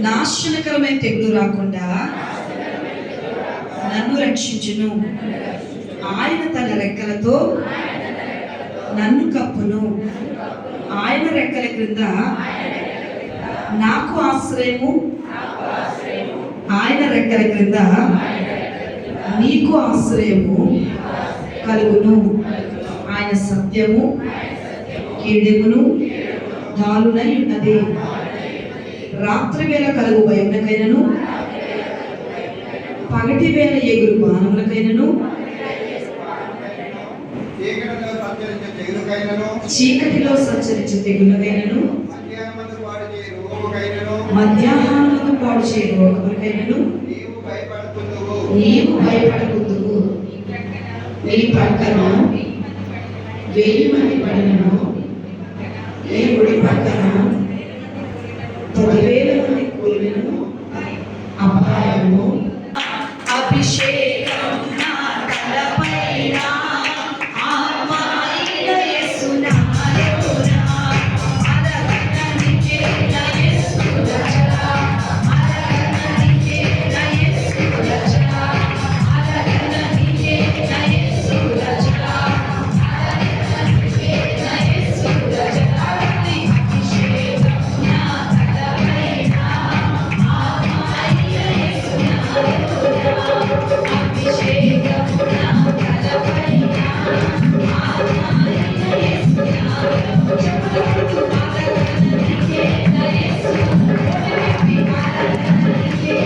నాశనకరమైన తెగులు రాకుండా నన్ను రక్షించును. ఆయన తన రెక్కలతో నన్ను కప్పును. ఆయన రెక్కల క్రింద నాకు ఆశ్రయము, ఆయన రెక్కల క్రింద నీకు ఆశ్రయము కలుగును. ఆయన సత్యము కీడెమును దాలునై ఉన్నది. రాత్రి వేళ కలుగు భయమునకైనను, పగటి వేళ ఎగురు బాణములకైనను, చీకటిలో సంచరించే తెగులకైనను, మధ్యాహ్నమందు పాడు చే రోగములకైనను నీవు భయపడకుందువు. నీ పక్కన 1000 మంది పడినను, నీ గుడి పక్కన 10,000 మంది కూలినను అపాయము. అభిషేకం నా తలపైన, ఆత్మ అయిన యేసు నాలోన, అలగననికే నా యేసు రక్షణ, అలగననికే నా యేసు రక్షణ, అలగననికే నా యేసు రక్షణ, అలగననికే నా యేసు రక్షణ. అభిషేకం నా తలపైన, ఆత్మ అయిన యేసు నాలోన, అభిషేకం నా తలపైన, ఆత్మ అయిన యేసు నాలోన. చెప్పండి, అలగననికే నా యేసు,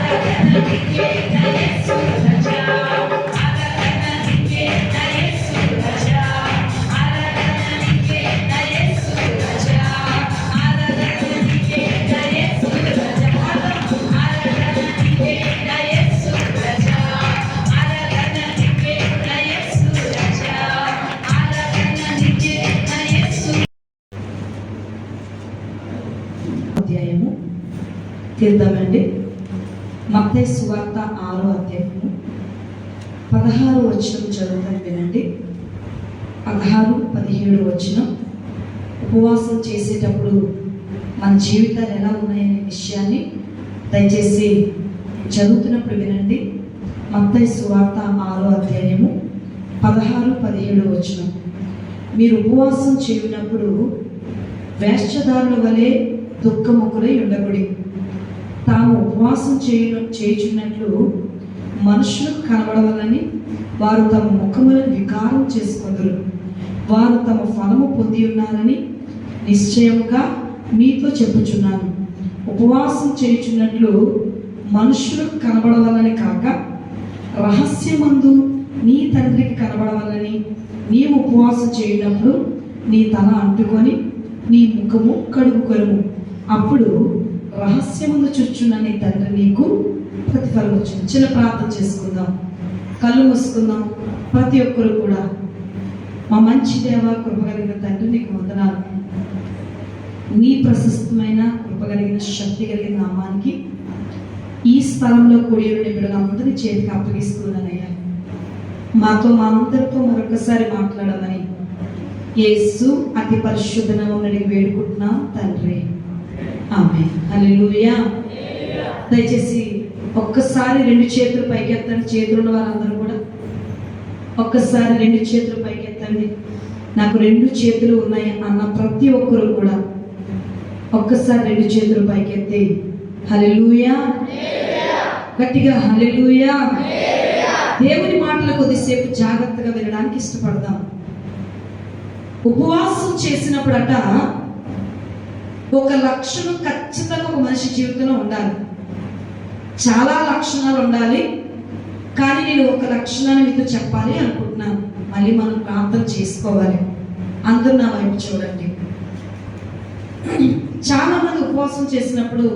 అలగననికే నా యేసు రక్షణ, అలగననికే నా యేసు రక్షణ, అలగననికే నా యేసు రక్షణ, అలగననికే నా యేసు, అలగననికే నా యేసు రక్షణ, అలగననికే నా యేసు రక్షణ, అలగననికే నా యేసు తీద్దామండి. మత్తయి సువార్త 6వ అధ్యాయము 16వ వచనం చదువుతాను వినండి. 16, 17 వచనం. ఉపవాసం చేసేటప్పుడు మన జీవితాలు ఎలా ఉన్నాయనే విషయాన్ని దయచేసి చదువుతున్నప్పుడు వినండి. మత్తయి సువార్త 6వ అధ్యాయము 16, 17 వచనం. మీరు ఉపవాసం చేయునప్పుడు వేశ్యదారుల వలె దుఃఖముఖులై ఉండకుడి. తాము ఉపవాసం చేయుచున్నట్లు మనుషులకు కనబడవలని వారు తమ ముఖములను వికారం చేసుకొందురు. వారు తమ ఫలము పొంది ఉన్నారని నిశ్చయముగా మీతో చెప్పుచున్నాను. ఉపవాసం చేయుచున్నట్లు మనుషులకు కనబడవలని కాక రహస్యమందు నీ తండ్రికి కనబడవలని నీవు ఉపవాసం చేయనప్పుడు నీ తల అంటుకొని నీ ముఖము కడుగుకొనుము. అప్పుడు రహస్యమందు చూచున్న నీ తండ్రి నీకు ప్రతిఫలం వచ్చింది. చిన్న ప్రార్థన చేసుకుందాం, కళ్ళు మూసుకుందాం. ప్రతి ఒక్కరు కూడా మా మంచి దేవ, కృపగలిగిన తండ్రి నీకు వందనాలు. నీ ప్రశస్తమైన కృపగలిగిన శక్తి కలిగిన నామానికి ఈ స్థలంలో కూడి బిడ్డలందరి చేతికి అప్పగిస్తున్నానయ్యా. మాతో మా అందరితో మరొకసారి మాట్లాడమని యేసు అతి పరిశుద్ధ నామమున వేడుకుంటున్నాం తండ్రి, ఆమేన్. హల్లెలూయా. దయచేసి ఒక్కసారి 2 చేతులు పైకెత్తండి. చేతులు ఉన్న వారందరూ కూడా ఒక్కసారి 2 చేతులు పైకెత్తండి. నాకు 2 చేతులు ఉన్నాయి అన్న ప్రతి ఒక్కరు కూడా ఒక్కసారి 2 చేతులు పైకెత్తి హల్లెలూయా, గట్టిగా హల్లెలూయా. దేవుని మాటలు కొద్దిసేపు జాగ్రత్తగా వినడానికి ఇష్టపడదాం. ఉపవాసం చేసినప్పుడట ఒక లక్షణం ఖచ్చితంగా ఒక మనిషి జీవితంలో ఉండాలి. చాలా లక్షణాలు ఉండాలి, కానీ నేను ఒక లక్షణాన్ని మీతో చెప్పాలి అనుకుంటున్నాను. మళ్ళీ మనం ప్రార్థన చేసుకోవాలి. అందరూ నా వైపు చూడండి. చాలా మంది ఉపవాసం చేసినప్పుడు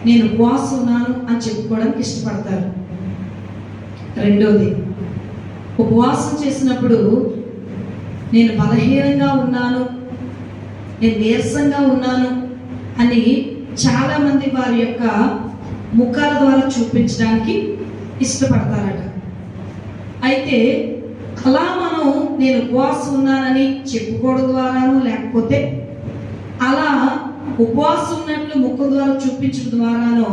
నేను ఉపవాసం ఉన్నాను అని చెప్పుకోవడానికి ఇష్టపడతారు. రెండోది, ఉపవాసం చేసినప్పుడు నేను బలహీనంగా ఉన్నాను, నేను నీరసంగా ఉన్నాను అని చాలామంది వారి యొక్క ముఖాల ద్వారా చూపించడానికి ఇష్టపడతారట. అయితే అలా మనం నేను ఉపవాసం ఉన్నానని చెప్పుకోవడం ద్వారాను, లేకపోతే అలా ఉపవాసం ఉన్నట్లు ముఖం ద్వారా చూపించడం ద్వారానో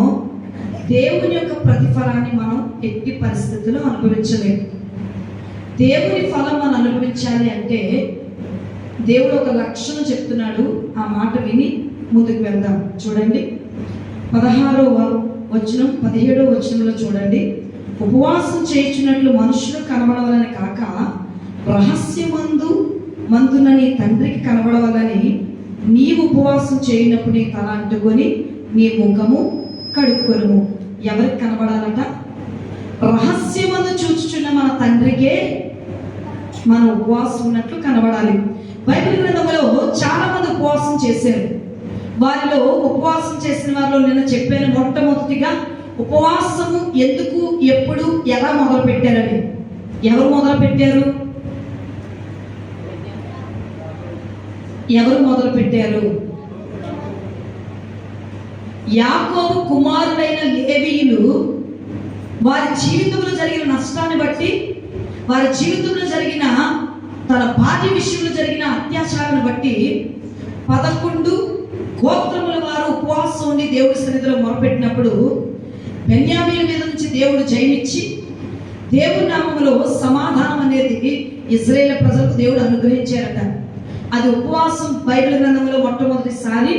దేవుని యొక్క ప్రతిఫలాన్ని మనం ఎట్టి పరిస్థితుల్లో అనుభవించలేము. దేవుని ఫలం మనం అనుభవించాలి అంటే దేవుడు ఒక లక్షణం చెప్తున్నాడు. ఆ మాట విని ముందుకు వెళ్దాం. చూడండి 16వ వచనం 17వ వచనంలో చూడండి. ఉపవాసం చేయుచున్నట్లు మనుషులు కనబడవాలని కాక రహస్యమందున నీ తండ్రికి కనబడవాలని నీవు ఉపవాసం చేయనప్పుడు నీ తల అంటుకొని నీ ముఖము కడుక్కొనుము. ఎవరికి కనబడాలట? రహస్యమందు చూచుచున్న మన తండ్రికే మనం ఉపవాసం ఉన్నట్లు కనబడాలి. బైబిల్ గ్రంథంలో చాలా మంది ఉపవాసం చేశారు. వారిలో ఉపవాసం చేసిన వారిలో నిన్న చెప్పాను, మొట్టమొదటిగా ఉపవాసము ఎందుకు, ఎప్పుడు, ఎలా మొదలు పెట్టారని. ఎవరు మొదలు పెట్టారు? యాకోబు కుమారుడైన లేవీయులు వారి జీవితంలో జరిగిన నష్టాన్ని బట్టి, వారి జీవితంలో జరిగిన తన భార్య విషయంలో జరిగిన అత్యాచారాన్ని బట్టి 11 గోత్రముల వారు ఉపవాసం ఉండి దేవుడి సన్నిధిలో మొరపెట్టినప్పుడు బెన్యామీల మీద నుంచి దేవుడు జయమిచ్చి దేవుని నామములో సమాధానం అనేది ఇశ్రాయేలు ప్రజలకు దేవుడు అనుగ్రహించారట. అది ఉపవాసం బైబిల్ గ్రంథంలో మొట్టమొదటిసారి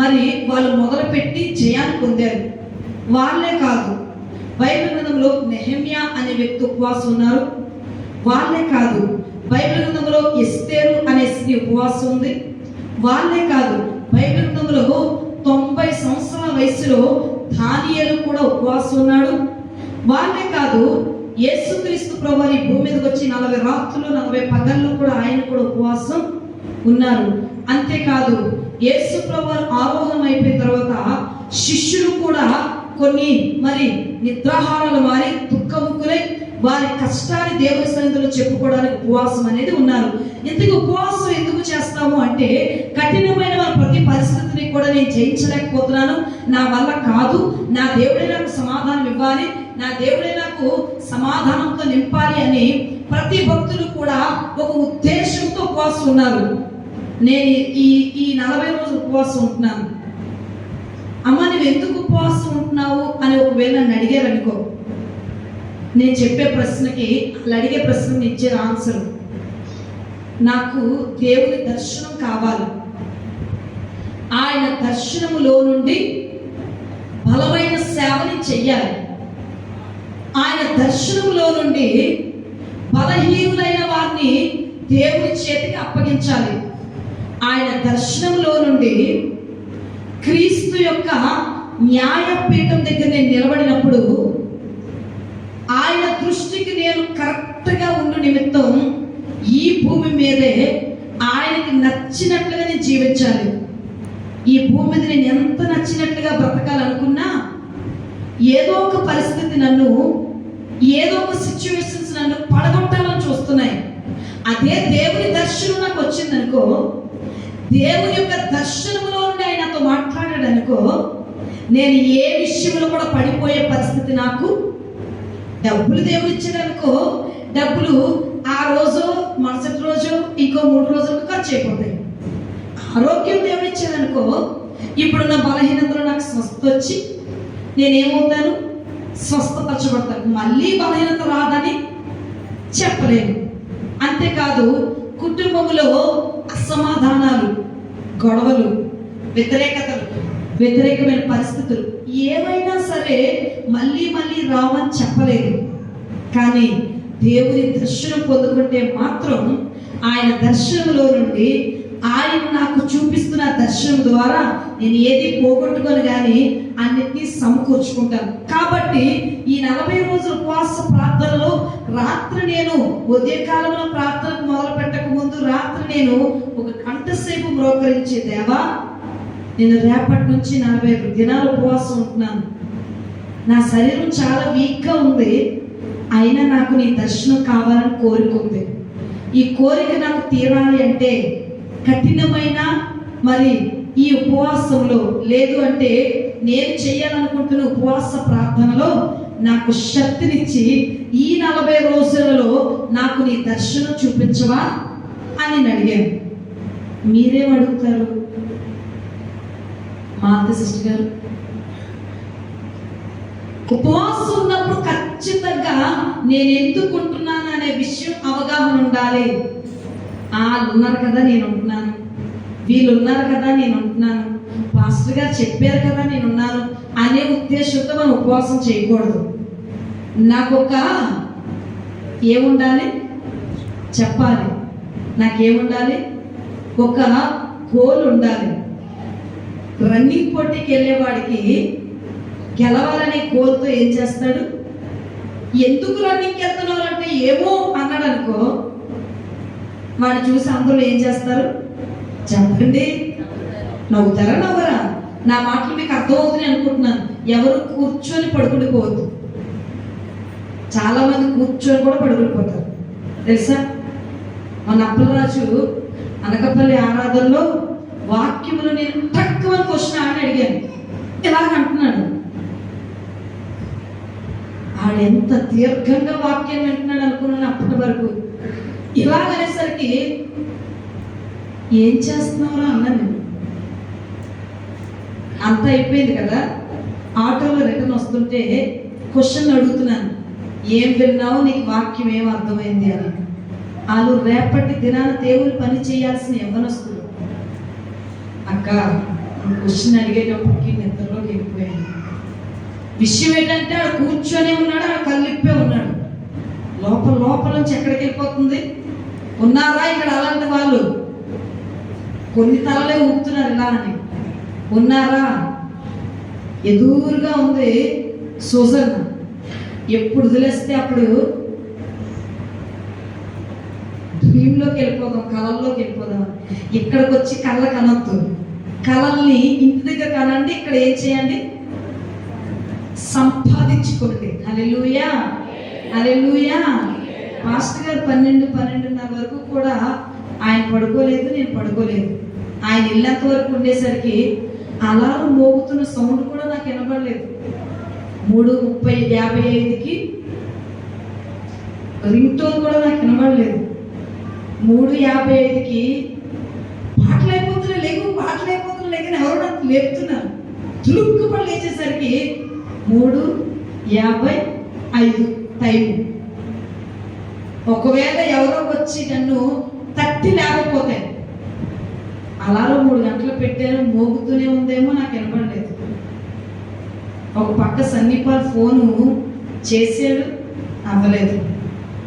మరి వాళ్ళు మొదలుపెట్టి జయాన్ని పొందారు. వాళ్ళే కాదు, బైబిల్ గ్రంథంలో నెహెమ్యా అనే వ్యక్తి ఉపవాసం ఉన్నారు. వాళ్ళే కాదు, బైబిల్ గ్రంథంలో ఎస్తేరు అనే స్త్రీ ఉపవాసం ఉంది. వాళ్ళే కాదు, బైబిల్ గ్రంథంలో 90 సంవత్సరాల వయసులో దానియేలు కూడా ఉపవాసం ఉన్నాడు. వాళ్ళే కాదు, యేసుక్రీస్తు ప్రభువు ఈ భూమి మీదకి వచ్చి 40 రాత్రులు 40 పగళ్ళు కూడా ఆయన కూడా ఉపవాసం ఉన్నారు. అంతేకాదు, యేసు ప్రభువు ఆరోహణం అయిపోయిన తర్వాత శిష్యులు కూడా కొన్ని మరి నిద్రాహారాలు మారి దుఃఖముక్కులై వారి కష్టాన్ని దేవుని సన్నిధిలో చెప్పుకోవడానికి ఉపవాసం అనేది ఉన్నారు. ఇంతకు ఉపవాసం ఎందుకు చేస్తాము అంటే, కఠినమైన ప్రతి పరిస్థితిని కూడా నేను జయించలేకపోతున్నాను, నా వల్ల కాదు, నా దేవుడే నాకు సమాధానం ఇవ్వాలి, నా దేవుడే నాకు సమాధానంతో నింపాలి అని ప్రతి భక్తులు కూడా ఒక ఉద్దేశంతో ఉపవాసం ఉన్నారు. నేను ఈ 40 రోజులు ఉపవాసం ఉంటున్నాను. అమ్మ నువ్వు ఎందుకు ఉపవాసం ఉంటున్నావు అని ఒకవేళ నన్ను అడిగారు అనుకో, నేను చెప్పే ప్రశ్నకి వాళ్ళు అడిగే ప్రశ్నకి ఇచ్చే ఆన్సర్, నాకు దేవుని దర్శనం కావాలి. ఆయన దర్శనములో నుండి బలమైన సేవని చెయ్యాలి. ఆయన దర్శనములో నుండి బలహీనులైన వారిని దేవుని చేతికి అప్పగించాలి. ఆయన దర్శనంలో నుండి క్రీస్తు యొక్క న్యాయపీఠం దగ్గర నేను నిలబడినప్పుడు ఆయన దృష్టికి నేను కరెక్ట్గా ఉండు నిమిత్తం ఈ భూమి మీదే ఆయనకి నచ్చినట్లుగా నేను జీవించాలి. ఈ భూమి మీద నేను ఎంత నచ్చినట్లుగా బ్రతకాలనుకున్నా ఏదో ఒక పరిస్థితి నన్ను, ఏదో ఒక సిచ్యువేషన్స్ నన్ను పడగొట్టాలని చూస్తున్నాయి. అదే దేవుని దర్శనం నాకు వచ్చిందనుకో, దేవుని యొక్క దర్శనంలో నుండి ఆయన నాతో మాట్లాడాడు అనుకో, నేను ఏ విషయంలో కూడా పడిపోయే పరిస్థితి నాకు. డబ్బులు దేవుడు ఇచ్చాడనుకో, డబ్బులు ఆ రోజు మరుసటి రోజు ఇంకో 3 రోజులకు ఖర్చు అయిపోతాయి. ఆరోగ్యం దేవుడు ఇచ్చాడనుకో, ఇప్పుడున్న బలహీనతలో నాకు స్వస్థ వచ్చి నేనేమవుతాను, స్వస్థపరచబడతాను. మళ్ళీ బలహీనత రాదని చెప్పలేను. అంతేకాదు కుటుంబంలో అసమాధానాలు, గొడవలు, వ్యతిరేకమైన పరిస్థితులు ఏమైనా సరే మళ్ళీ మళ్ళీ రావని చెప్పలేదు. కానీ దేవుని దర్శనం పొందుకుంటే మాత్రం ఆయన దర్శనంలో నుండి ఆయన నాకు చూపిస్తున్న దర్శనం ద్వారా నేను ఏది పోగొట్టుకొని కానీ అన్నిటినీ సమకూర్చుకుంటాను. కాబట్టి ఈ 40 రోజుల ఉపవాస ప్రార్థనలో రాత్రి నేను ఉదయకాలంలో ప్రార్థనకు మొదలు పెట్టక ముందు రాత్రి నేను ఒక గంట సేపు మ్రోకరించి, దేవా నేను రేపటి నుంచి 40 దినాలు ఉపవాసం ఉంటున్నాను. నా శరీరం చాలా వీక్గా ఉంది, అయినా నాకు నీ దర్శనం కావాలని కోరుకుంది. ఈ కోరిక నాకు తీరాలి అంటే కఠినమైన మరి ఈ ఉపవాసంలో, లేదు అంటే నేను చేయాలనుకుంటున్న ఉపవాస ప్రార్థనలో నాకు శక్తినిచ్చి ఈ 40 రోజులలో నాకు నీ దర్శనం చూపించవా అని నేను అడిగాను. మీరేం అడుగుతారు? మాత సిస్టర్ గారు, ఉపవాసం ఉన్నప్పుడు ఖచ్చితంగా నేను ఎందుకుంటున్నాను అనే విషయం అవగాహన ఉండాలి. వాళ్ళు ఉన్నారు కదా నేను ఉంటున్నాను, వీళ్ళు ఉన్నారు కదా నేను ఉంటున్నాను, పాస్టర్ గారు చెప్పారు కదా నేను ఉన్నాను అనే ఉద్దేశంతో మనం ఉపవాసం చేయకూడదు. నాకు ఒక ఏముండాలి చెప్పాలి, నాకేముండాలి, ఒక గోల్ ఉండాలి. రన్నింగ్ పోటీకి వెళ్ళేవాడికి గెలవాలనే గోల్తో ఏం చేస్తాడు? ఎందుకు రన్నింగ్కి వెళ్తున్నావు అంటే ఏమో అన్నాడు అనుకో, వాడిని చూసి అందరూ ఏం చేస్తారు చెప్పండి? నవ్వుతారా నవ్వరా? నా మాటలు మీకు అర్థమవుతుంది అనుకుంటున్నాను. ఎవరు కూర్చొని పడుకుండిపోవద్దు. చాలా మంది కూర్చొని కూడా పడుకుండిపోతారు తెలుసా. మన అప్పలరాజు అనకపల్లి ఆరాధనలో వాక్యములు నేను తక్కువ క్వశ్చన్ అని అడిగాను. ఇలాగ అంటున్నాడు, ఆడెంత దీర్ఘంగా వాక్యం వింటున్నాడు అనుకున్నాను అప్పటి వరకు. ఇలాగనేసరికి ఏం చేస్తున్నావురా అన్నాను. అంత అయిపోయింది కదా. ఆటోలో రిటర్న్ వస్తుంటే క్వశ్చన్ అడుగుతున్నాను, ఏం విన్నావు, నీకు వాక్యం ఏం అర్థమైంది అని. వాళ్ళు రేపటి దినాన దేవుని పని చేయాల్సిన యవ్వనస్తులు. అక్క క్వశ్చన్ అడిగేటప్పటికి నిద్రలోకి వెళ్ళిపోయాను. విషయం ఏంటంటే ఆడు కూర్చొని ఉన్నాడు, ఆడు కళ్ళిప్పే ఉన్నాడు. లోపల నుంచి ఎక్కడికి వెళ్ళిపోతుంది? ఉన్నారా ఇక్కడ అలాంటి వాళ్ళు? కొన్ని తలలే ఊపుతున్నారు ఇలా అని. ఉన్నారా? ఎదురుగా ఉంది సుజన్. ఎప్పుడు వదిలేస్తే అప్పుడు డ్రీమ్లోకి వెళ్ళిపోదాం, కళల్లోకి వెళ్ళిపోదాం. ఇక్కడికి వచ్చి కళ్ళ కనొద్దు. కళల్ని ఇంటి దగ్గర కనండి, ఇక్కడ ఏం చేయండి? సంపాదించుకోండి. హల్లెలూయా, హల్లెలూయా. మాస్టర్ గారు 12:30 వరకు కూడా ఆయన పడుకోలేదు, నేను పడుకోలేదు. ఆయన ఇల్లంత వరకు ఉండేసరికి అలారం మోగుతున్న సౌండ్ కూడా నాకు వినబడలేదు. 3:30-55కి రింగ్ టోన్ కూడా నాకు వినబడలేదు. 3:55కి పాటలు అయిపోతున్నాయి లేకని ఎవరు నాకు లేపుతున్నారు. తులుక్కుపడి లేచేసరికి 3:55 టైం. ఒకవేళ ఎవరో వచ్చి నన్ను తట్టి లేకపోతే, అలారం 3 గంటలు పెట్టాను, మోగుతూనే ఉందేమో, నాకు వినపడలేదు. ఒక పక్క సన్నిపాల్ ఫోను చేసాడు, అవ్వలేదు.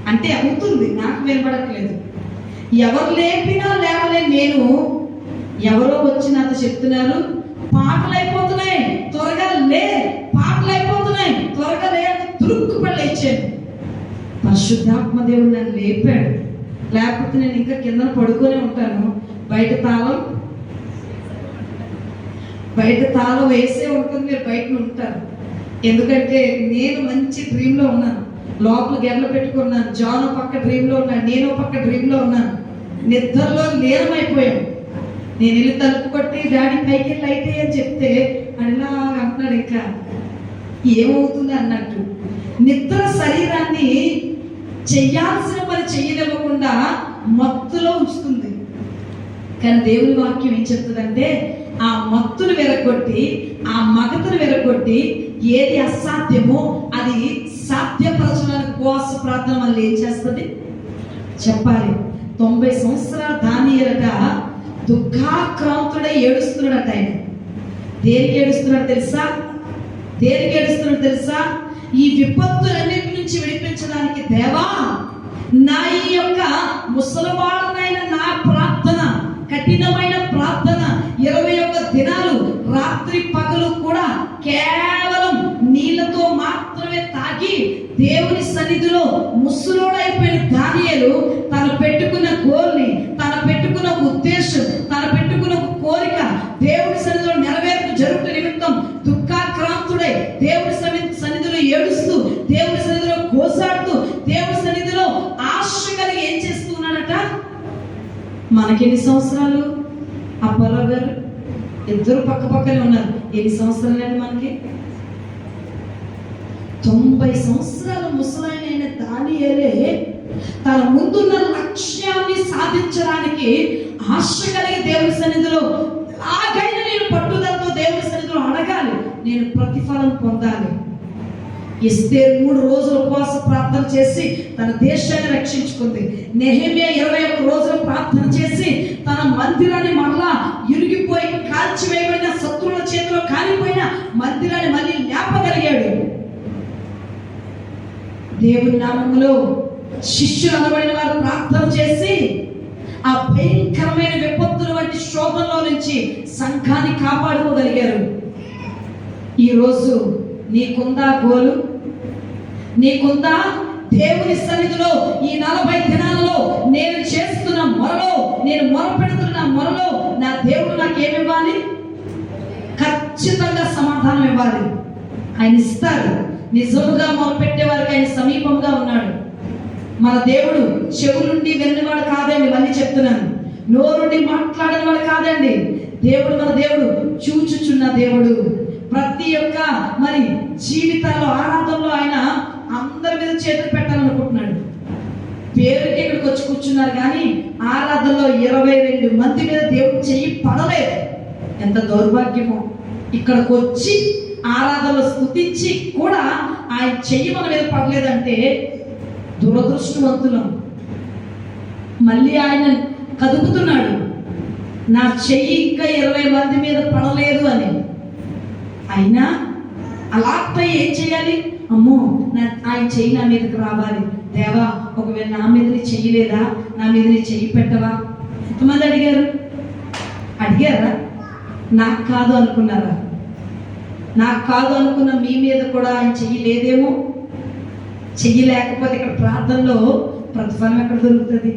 అంటే అవుతుంది, నాకు వినపడట్లేదు. ఎవరు లేపినా లేవలే నేను. ఎవరో వచ్చి నాతో చెప్తున్నారు, పాటలు అయిపోతున్నాయి త్వరగా లే, పాటలు అయిపోతున్నాయి త్వరగా లే అని తురుక్కుపడి లేచాను. పరిశుద్ధాత్మ దేవుడు నన్ను లేపాడు. లేకపోతే నేను ఇంకా కింద పడుకొని ఉంటాను. బయట తాళం వేసే ఉంటుంది, మీరు బయట ఉంటారు. ఎందుకంటే నేను మంచి డ్రీమ్లో ఉన్నాను. లోపల గెర్లు పెట్టుకున్నాను. జాన్ పక్క డ్రీమ్లో ఉన్నాను, నేను పక్క డ్రీమ్లో ఉన్నాను. నిద్రలో లీనమైపోయాను. నేను వెళ్ళి తలుపు కొట్టి డాడీ పైకి వెళ్ళి లైట్ అని చెప్తే అలా అంటున్నాడు, ఇంకా ఏమవుతుంది అన్నట్టు. నిద్ర శరీరాన్ని చెయ్యాల్సిన పని చెయ్యనివ్వకుండా మత్తులో ఉంచుతుంది. కానీ దేవుని వాక్యం ఏం చెప్తుందంటే, ఆ మత్తును వెరగొట్టి, ఆ మగతను వెరగొట్టి, ఏది అసాధ్యమో అది సాధ్యపరచడానికి ఉపవాస ప్రార్థన వల్ల ఏం చేస్తుంది చెప్పాలి. 90 సంవత్సరాలు దానియేలట దుఃఖాక్రాంతుడై ఏడుస్తున్నాడట. ఆయన దేనికి ఏడుస్తున్నాడు తెలుసా? ఈ విపత్తులన్నిటి నుంచి విడిపించడానికి, దేవా నా ఈ యొక్క ముసలివాడనైన నా ప్రార్థన, కఠినమైన ప్రార్థన 21 దినాలు రాత్రి పగలు కూడా కేవలం నీళ్లతో మాత్రమే తాగి దేవుని సన్నిధిలో ముసలోడైపోయిన దానియేలు తను పెట్టుకున్న గోల్ని, తను పెట్టుకున్న ఉద్దేశం, తను పెట్టుకున్న కోరిక దేవుని సన్నిధిలో నెరవేర్పు జరుగుతున్న నిమిత్తం దుఃఖాక్రాంతుడై దేవుని సన్నిధిలో ఏడుస్తూ, దేవుని సన్నిధిలో కోసాడుతూ, దేవుని సన్నిధిలో ఆశ కలిగి ఏం చేస్తూ ఉన్నాడట. మనకెన్ని సంవత్సరాలు? అప్పారావు గారు ఇద్దరు పక్క పక్కనే ఉన్నారు. ఎన్ని సంవత్సరాలండి మనకి? 90 సంవత్సరాల ముసలాయన దానియేలే తన ముందున్న లక్ష్యాన్ని సాధించడానికి ఆశ కలిగి దేవుని సన్నిధిలో ఎలాగైనా నేను పట్టుదలతో దేవుని సన్నిధిలో అడగాలి, నేను ప్రతిఫలం పొందాలి. ఎస్తేరు 3 రోజులు ఉపవాస ప్రార్థన చేసి తన దేశాన్ని రక్షించుకుంది. నెహెమ్యా 21 రోజులు ప్రార్థన చేసి తన మందిరాన్ని మరలా ఇరిగిపోయి కాల్చివేయబడిన, శత్రువుల చేతిలో కాలిపోయిన మందిరాన్ని మళ్ళీ లేపగలిగాడు. దేవుని నామములో శిష్యులు అనబడిన వారు ప్రార్థన చేసి ఆ భయంకరమైన విపత్తుల వంటి శోధనలో నుంచి సంఘాన్ని కాపాడుకోగలిగారు. ఈరోజు నీకుందా గోలు? నీకుందా దేవుని సన్నిధిలో ఈ 40 దినాలలో నేను చేస్తున్న మొరలో, నేను మొరపెడుతున్న మొరలో నా దేవుడు నాకేమి ఇవ్వాలి? ఖచ్చితంగా సమాధానం ఇవ్వాలి. ఆయన ఇస్తారు. నిజముగా మొరపెట్టే వారికి ఆయన సమీపంగా ఉన్నాడు. మన దేవుడు చెవులుండి విన్నవాడు కాదండి, మళ్ళీ చెప్తున్నాను. నోరుండి మాట్లాడని వాడు కాదండి. దేవుడు మన దేవుడు చూచుచున్న దేవుడు. ప్రతి ఒక్క మరి జీవితాల్లో, ఆరాధనలో ఆయన అందరి మీద చేతులు పెట్టాలనుకుంటున్నాడు. పేరుకి ఇక్కడికి వచ్చి కూర్చున్నారు కానీ ఆరాధనలో 22 మంది మీద దేవుడు చెయ్యి పడలేదు. ఎంత దౌర్భాగ్యమో! ఇక్కడికి వచ్చి ఆరాధనలో స్తుతించి కూడా ఆయన చెయ్యి మన మీద పడలేదంటే దురదృష్టవంతులం. మళ్ళీ ఆయన కదుపుతున్నాడు, నా చెయ్యి ఇంకా 20 మంది మీద పడలేదు అని. అయినా అలాంటి ఏం చేయాలి? అమ్మో, ఆయన చెయ్యి నా మీదకి రావాలి. దేవా, ఒకవేళ నా మీద నీ చెయ్యలేదా, నా మీద నీ చెయ్యి పెట్టవా? ఎంతమంది అడిగారా? నాకు కాదు అనుకున్నారా? నాకు కాదు అనుకున్న మీ మీద కూడా ఆయన చెయ్యి లేదేమో. చెయ్యి లేకపోతే ఇక్కడ ప్రార్థనలో ప్రతిఫలం ఎక్కడ దొరుకుతుంది?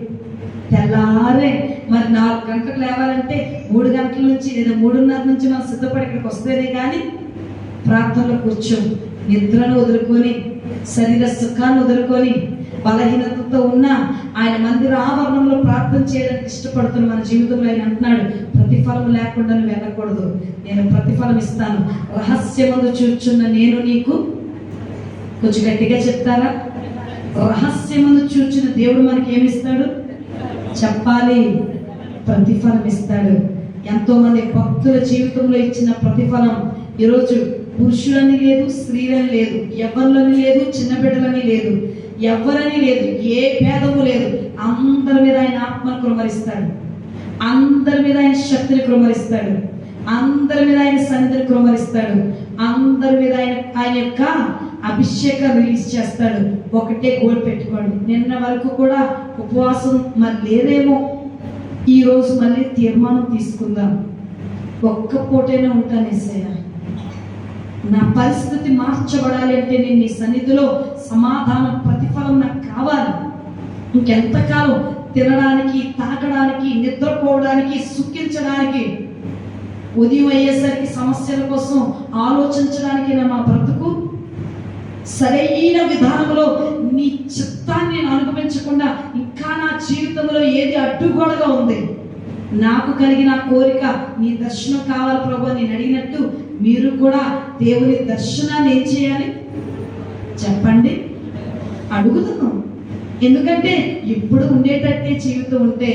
తెల్లారే మరి 4 గంటలకు లేవాలంటే 3 గంటల నుంచి లేదా 3:30 నుంచి మనం సిద్ధపడి ఇక్కడికి వస్తేనే కానీ ప్రార్థనలో కూర్చోం. నిద్రను వదులుకొని, శరీర సుఖాన్ని వదులుకొని, బలహీనతతో ఉన్న ఆయన మందిర ఆవరణంలో ప్రార్థన చేయడానికి ఇష్టపడుతున్న మన జీవితంలో ఆయన అంటున్నాడు, ప్రతిఫలం లేకుండా నువ్వు వెళ్ళకూడదు, నేను ప్రతిఫలం ఇస్తాను. రహస్యమందు చూచున్న నేను నీకు కొంచెం గట్టిగా చెప్తారా? రహస్యమును చూచిన దేవుడు మనకి ఏమిస్తాడు చెప్పాలి, ప్రతిఫలం ఇస్తాడు. ఎంతో మంది భక్తుల జీవితంలో ఇచ్చిన ప్రతిఫలం ఈరోజు పురుషులని లేదు, స్త్రీలని లేదు, ఎవరిని లేదు, చిన్న బిడ్డలని లేదు, ఎవరని లేదు, ఏ భేదము లేదు. అందరి మీద ఆయన ఆత్మను కుమరిస్తాడు, అందరి మీద ఆయన శక్తిని కుమరిస్తాడు, అందరి మీద ఆయన సన్నిధిని కుమరిస్తాడు, అందరి మీద ఆయన యొక్క అభిషేకం రిలీజ్ చేస్తాడు. ఒకటే గోల్ పెట్టుకోండి, నిన్న వరకు కూడా ఉపవాసం మరి లేదేమో, ఈరోజు మళ్ళీ తీర్మానం తీసుకుందాం. ఒక్క పూటైనా ఉంటాను యేసయ్య, నా పరిస్థితి మార్చబడాలి అంటే నేను నీ సన్నిధిలో సమాధానం ప్రతిఫలం నాకు కావాలి. ఇంకెంతకాలం తినడానికి, తాగడానికి, నిద్రపోవడానికి, సుఖించడానికి, ఉదయం అయ్యేసరికి సమస్యల కోసం ఆలోచించడానికి నా బ్రతుకు సరైన విధానంలో నీ చిత్తాన్ని నేను అనుభవించకుండా ఇంకా నా జీవితంలో ఏది అడ్డుగోడగా ఉంది? నాకు కలిగిన కోరిక నీ దర్శనం కావాలి ప్రభు. నేను అడిగినట్టు మీరు కూడా దేవుని దర్శనాన్ని ఏం చేయాలి చెప్పండి, అడుగుతున్నాం. ఎందుకంటే ఎప్పుడు ఉండేటట్టే జీవితం ఉంటే,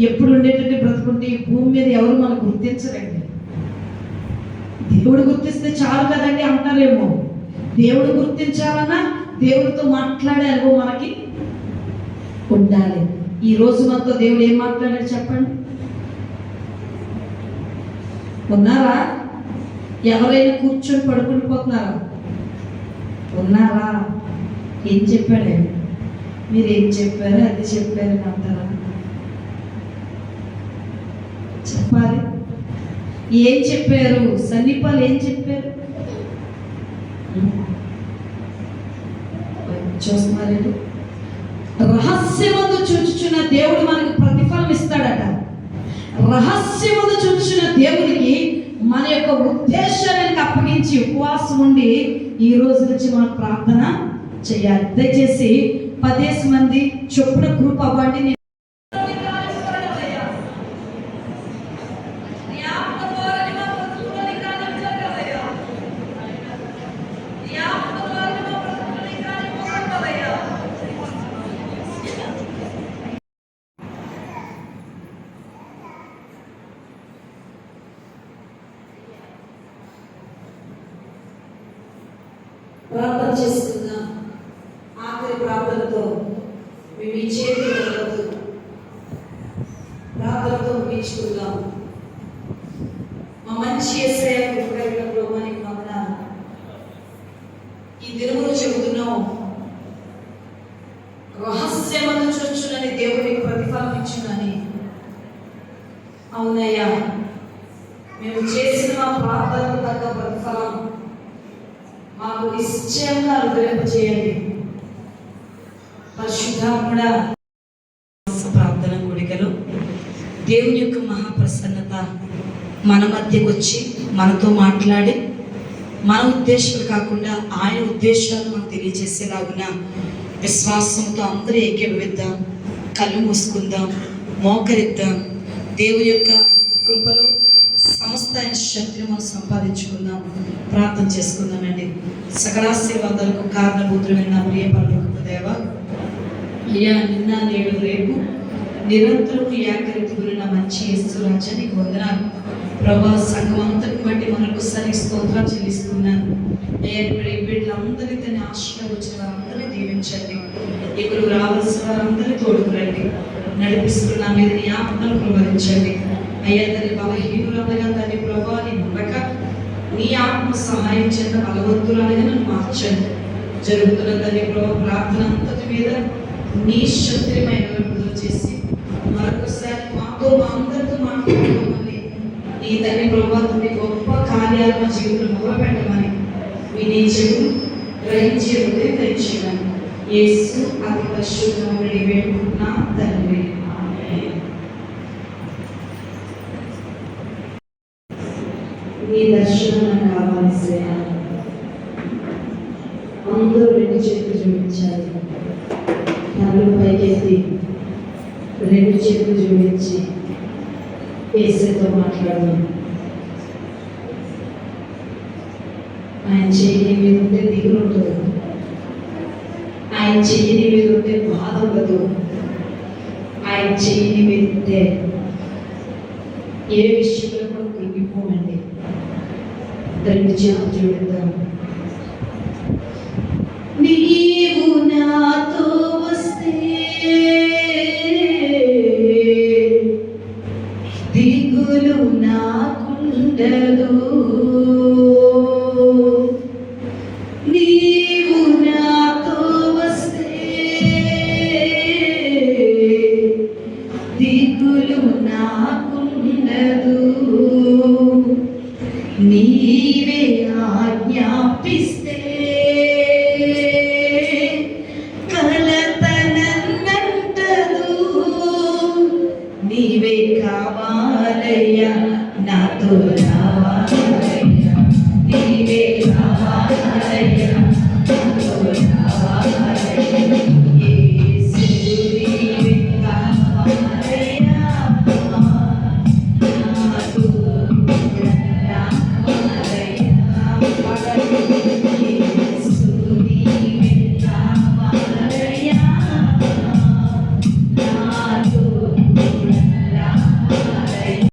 ఎప్పుడు ఉండేటట్టే బ్రతుకుంటే ఈ భూమి మీద ఎవరు మనం గుర్తించరండి. దేవుడు గుర్తిస్తే చాలు కదండి అంటారేమో. దేవుడు గుర్తించాలన్నా దేవుడితో మాట్లాడే అనుభవం మనకి ఉండాలి. ఈ రోజు మనతో దేవుడు ఏం మాట్లాడాడు చెప్పండి? ఉన్నారా? ఎవరైనా కూర్చొని పడుకుని పోతున్నారా? ఉన్నారా? ఏం చెప్పాడు? మీరు ఏం చెప్పారు అది చెప్పారని అంటారా? చెప్పాలి. ఏం చెప్పారు? సన్నిపాలు ఏం చెప్పారు? చూస్తున్నారండి, రహస్యమందు చూచుచున్న దేవుడు మనకు ప్రతిఫలం ఇస్తాడట. రహస్యమందు చూచుచున్న దేవుడికి మన యొక్క ఉద్దేశానికి అప్పగించి ఉపవాసం ఉండి ఈ రోజు నుంచి మనం ప్రార్థన చేయాలి. దయచేసి 10 మంది చొప్పున గ్రూప్ అవ్వండి. ప్రార్థన చేసుకుందాం. ఆఖరి ప్రార్థనతో మేము ఈ చేతి ప్రార్థనతో ముగించుకుందాం. మా మంచి యేసయ్య కృపగలిగినప్పుడు మనకి వందనాలు. ఈ దినములు చెబుతున్నాం, రహస్యమందు చూచునని దేవునికి ప్రతిఫలం ఇచ్చునని. అవునయ్యా, మేము చేసిన మా ప్రార్థనకు తగ్గ ప్రతిఫలం మాకు నిశ్చయంగా అనుగ్రహింపచేయండి. పరిశుద్ధాత్ముడా, ప్రార్థన కూడికలో దేవుని యొక్క మహాప్రసన్నత మన మధ్యకు వచ్చి మనతో మాట్లాడి మన ఉద్దేశాలు కాకుండా ఆయన ఉద్దేశాలు మనం తెలియజేసేలాగున విశ్వాసంతో అందరూ ఏకీభవిద్దాం. కళ్ళు మూసుకుందాం, మోకరిద్దాం. దేవుని యొక్క కృపలో సమస్త ఆయన శక్తిని మనం సంపాదించుకుందాం. ప్రార్థన చేసుకుందామండి. సకలాశీర్వాదాలకు కారణభూతులైన ప్రియ పరలోకపు దేవా, అయ్యా, నిన్న నేడు రేపు నిరంతరం ఏకరీతిగా మంచి యేసు రాజా నీకు వందనాలు ప్రభా. సంఘమంతటి బట్టి మనకొకసారి స్తోత్రాలు చెల్లిస్తున్నాను. అయ్యా, బిడ్డలందరినీ తన ఆశ్రయం వచ్చిన వారందరినీ దీవించండి. ఇప్పుడు రావాల్సిన వారందరినీ తోడుకురండి, నడిపిస్తున్న మీద నీ ఆత్మను ప్రవహించండి. అయ్యా, దాన్ని బలహీనులుగా దాన్ని ప్రభావాన్ని నమ్మక నీ ఆత్మ సహాయం చేత బలవంతురాలుగా నన్ను మార్చండి. జరుగుతున్న దాన్ని ప్రభావ ప్రార్థన అంతటి మీద నీ శక్తిని విడుదల చేసి మరొకసారి మాతో మా అందరితో మాట్లాడుకోమని, నీ తల్లి ప్రభావం గొప్ప కార్యాలు మా జీవితంలో మొదలుపెట్టమని వినే చెడు గ్రహించే హృదయం దయచేయమని యేసు అతి పరిశుద్ధమైన వేడుకున్నా తండ్రి. నీ దర్శనం నాకు కావాలి సేవ. అందరూ 2 చేతులు జోడించాలి. కళ్ళు పైకెత్తి 2 చేతులు జోడించి యేసుతో మాట్లాడదాం. ఆయన చేయి మీద ఉంటే దిగులు ఉంటుంది, ఆయన చెయ్యి మీద ఉంటే బాధ ఉండదు. ఆయన చెయ్యి మీద ఉంటే ఏ విషయంలో కూడా కృంగిపోమండి. రెండు చేతులు చూడద్దాం. నీవు నాతో వస్తే దిగులు నాకుండదు. నీవు నాతో వస్తే దిగులు నాకుండదు. నీవే ఆజ్ఞాపిస్తే కలత నన్నంటదు. నీవే కావాలయ్యా నాతో రావాలయ్యా. నీవే